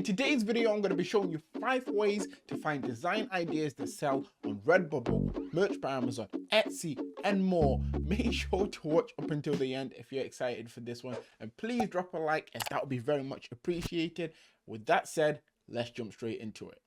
In today's video, I'm going to be showing you 5 ways to find design ideas that sell on Redbubble, merch by Amazon, Etsy, and more. Make sure to watch up until the end if you're excited for this one, and please drop a like as that would be very much appreciated. With that said, let's jump straight into it.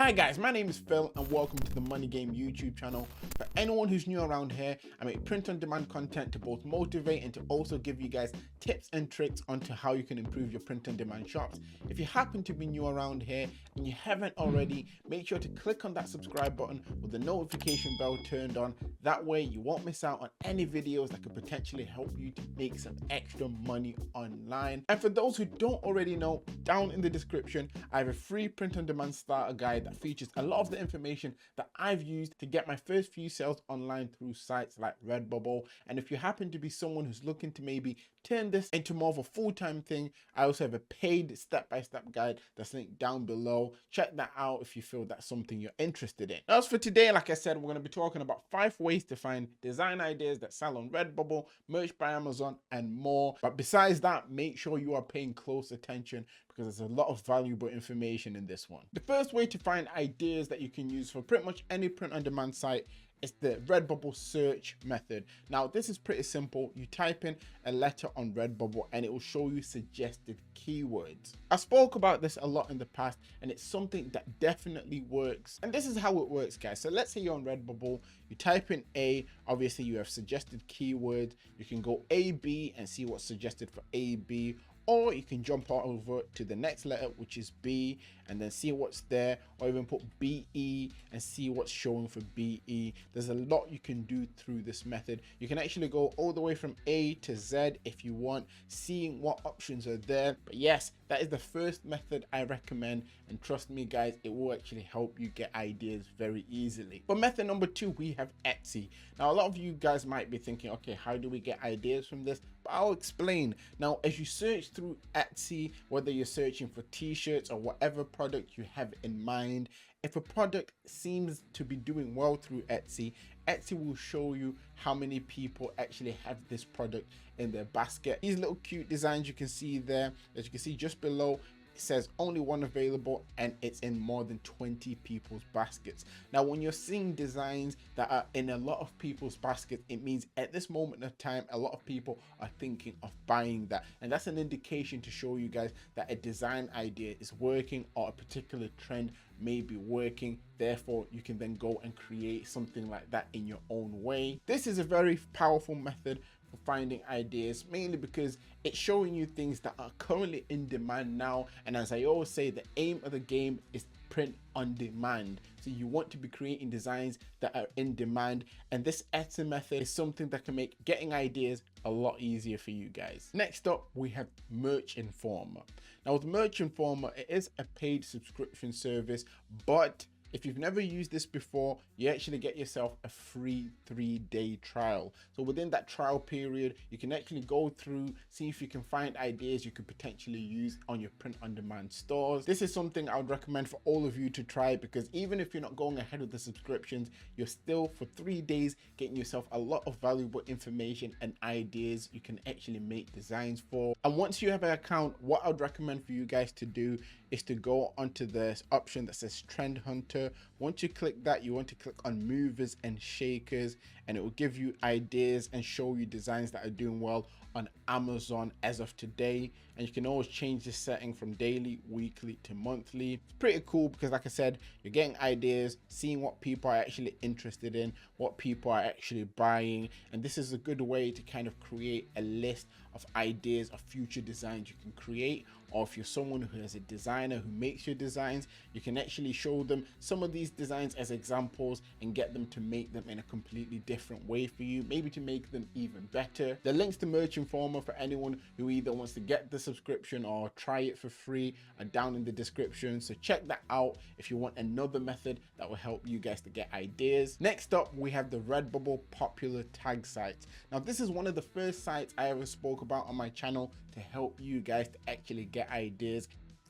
Hi guys, my name is Phil and welcome to the Money Game YouTube channel. For anyone who's new around here, I make print-on-demand content to both motivate and to also give you guys tips and tricks onto how you can improve your print-on-demand shops. If you happen to be new around here and you haven't already, make sure to click on that subscribe button with the notification bell turned on. That way you won't miss out on any videos that could potentially help you to make some extra money online. And for those who don't already know, down in the description, I have a free print-on-demand starter guide that features a lot of the information that I've used to get my first few sales online through sites like Redbubble. And if you happen to be someone who's looking to maybe turn this into more of a full-time thing, I also have a paid step-by-step guide that's linked down below. Check that out if you feel that's something you're interested in. As for today, like I said, we're going to be talking about 5 ways to find design ideas that sell on Redbubble, merch by Amazon, and more. But besides that, make sure you are paying close attention because there's a lot of valuable information in this one. The first way to find ideas that you can use for pretty much any print-on-demand site is the Redbubble search method. Now, this is pretty simple. You type in a letter on Redbubble and it will show you suggested keywords. I spoke about this a lot in the past and it's something that definitely works. And this is how it works, guys. So let's say you're on Redbubble, you type in A, obviously you have suggested keywords. You can go AB and see what's suggested for AB, or you can jump over to the next letter, which is B, and then see what's there, or even put BE and see what's showing for BE. There's a lot you can do through this method. You can actually go all the way from A to Z if you want, seeing what options are there. But yes, that is the first method I recommend, and trust me guys, it will actually help you get ideas very easily. For method number 2, we have Etsy. Now, a lot of you guys might be thinking, okay, how do we get ideas from this? But I'll explain. Now, as you search through Etsy, whether you're searching for t-shirts or whatever product you have in mind, if a product seems to be doing well through Etsy, Etsy will show you how many people actually have this product in their basket. These little cute designs you can see there, as you can see just below, it says only one available and it's in more than 20 people's baskets. Now, when you're seeing designs that are in a lot of people's baskets, it means at this moment of time, a lot of people are thinking of buying that. And that's an indication to show you guys that a design idea is working or a particular trend may be working. Therefore, you can then go and create something like that in your own way. This is a very powerful method for finding ideas, mainly because it's showing you things that are currently in demand now. And as I always say, the aim of the game is print on demand. So you want to be creating designs that are in demand, and this Etsy method is something that can make getting ideas a lot easier for you guys. Next up, we have Merch Informer. Now, with Merch Informer, it is a paid subscription service, but if you've never used this before, you actually get yourself a free 3-day trial. So within that trial period, you can actually go through, see if you can find ideas you could potentially use on your print-on-demand stores. This is something I would recommend for all of you to try, because even if you're not going ahead with the subscriptions, you're still for 3 days getting yourself a lot of valuable information and ideas you can actually make designs for. And once you have an account, what I would recommend for you guys to do is to go onto this option that says Trend Hunter. Once you click that, you want to click on movers and shakers, and it will give you ideas and show you designs that are doing well on Amazon as of today. And you can always change this setting from daily, weekly to monthly. It's pretty cool because, like I said, you're getting ideas, seeing what people are actually interested in, what people are actually buying, and this is a good way to kind of create a list of ideas of future designs you can create. Or if you're someone who is a designer who makes your designs, you can actually show them some of these designs as examples and get them to make them in a completely different way for you, maybe to make them even better. The links to Merch Informer for anyone who either wants to get the subscription or try it for free are down in the description, so check that out if you want another method that will help you guys to get ideas. Next up, we have the Redbubble popular tag sites. Now, this is one of the first sites I ever spoke about on my channel to help you guys to actually get ideas.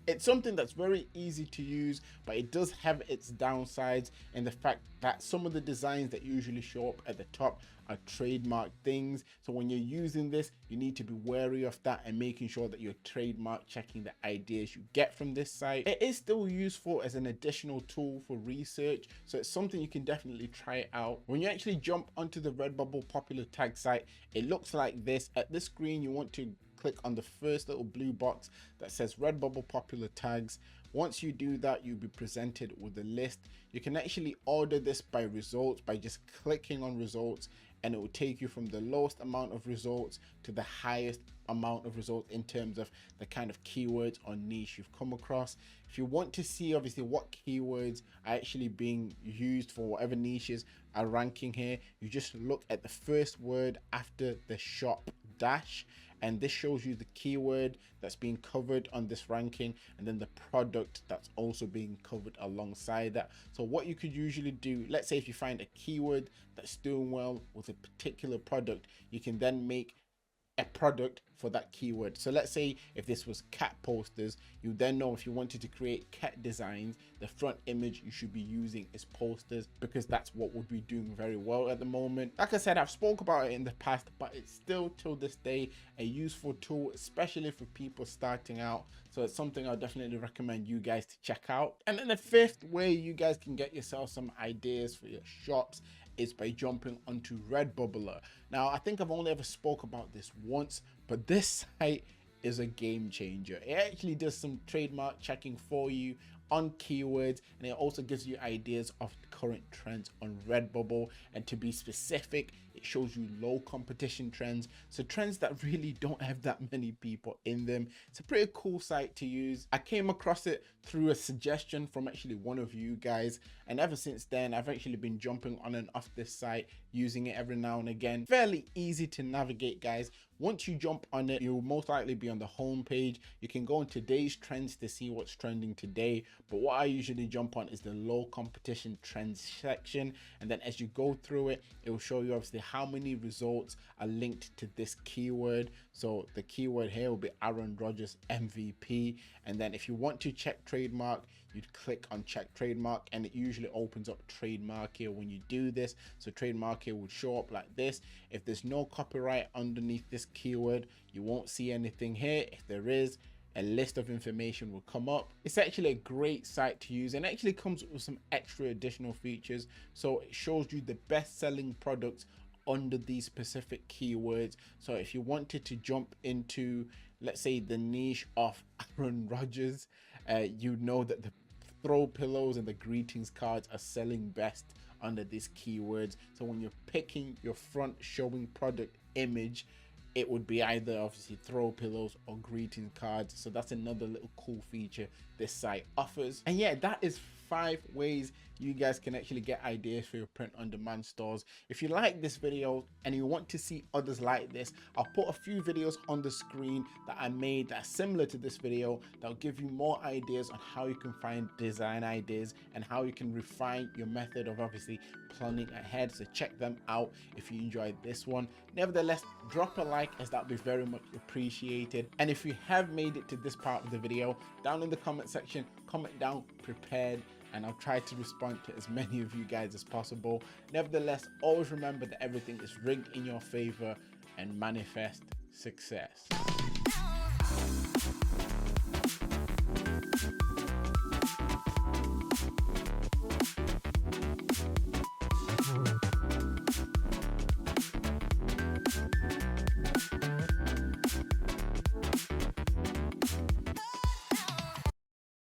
It's something that's very easy to use, but it does have its downsides in the fact that some of the designs that usually show up at the top are trademark things. So when you're using this, you need to be wary of that and making sure that you're trademark checking the ideas you get from this site. It is still useful as an additional tool for research, so it's something you can definitely try out. When you actually jump onto the Redbubble popular tag site, it looks like this. At this screen, you want to click on the first little blue box that says Redbubble popular tags. Once you do that, you'll be presented with a list. You can actually order this by results by just clicking on results, and it will take you from the lowest amount of results to the highest amount of results in terms of the kind of keywords or niche you've come across. If you want to see obviously what keywords are actually being used for whatever niches are ranking here, you just look at the first word after the shop dash, and this shows you the keyword that's being covered on this ranking and then the product that's also being covered alongside that. So what you could usually do, let's say if you find a keyword that's doing well with a particular product, you can then make a product for that keyword. So let's say if this was cat posters, you then know if you wanted to create cat designs, the front image you should be using is posters, because that's what would be doing very well at the moment. Like I said, I've spoke about it in the past, but it's still till this day a useful tool, especially for people starting out. So it's something I'll definitely recommend you guys to check out. And then the fifth way you guys can get yourself some ideas for your shops is by jumping onto Redbubble. Now, I think I've only ever spoke about this once, but this site is a game changer. It actually does some trademark checking for you on keywords, and it also gives you ideas of current trends on Redbubble. And to be specific, it shows you low competition trends, so trends that really don't have that many people in them. It's a pretty cool site to use. I came across it through a suggestion from actually one of you guys, and ever since then I've actually been jumping on and off this site, using it every now and again. Fairly easy to navigate, guys. Once you jump on it, you'll most likely be on the home page. You can go on today's trends to see what's trending today, but what I usually jump on is the low competition trends section, and then as you go through it, it will show you obviously how many results are linked to this keyword. So the keyword here will be Aaron Rodgers MVP, and then if you want to check trademark, you'd click on check trademark, and it usually opens up trademark here when you do this. So trademark here would show up like this. If there's no copyright underneath this keyword, you won't see anything here. If there is, a list of information will come up. It's actually a great site to use, and actually comes with some extra additional features. So it shows you the best selling products under these specific keywords. So if you wanted to jump into, let's say, the niche of Aaron Rodgers, you know that the throw pillows and the greetings cards are selling best under these keywords. So when you're picking your front showing product image, it would be either obviously throw pillows or greeting cards. So that's another little cool feature this site offers. And yeah, that is 5 ways you guys can actually get ideas for your print on demand stores. If you like this video and you want to see others like this, I'll put a few videos on the screen that I made that are similar to this video, that'll give you more ideas on how you can find design ideas and how you can refine your method of obviously planning ahead. So check them out if you enjoyed this one. Nevertheless, drop a like, as that would be very much appreciated. And if you have made it to this part of the video, down in the comment section, comment down prepared, and I'll try to respond to as many of you guys as possible. Nevertheless, always remember that everything is rigged in your favor, and manifest success.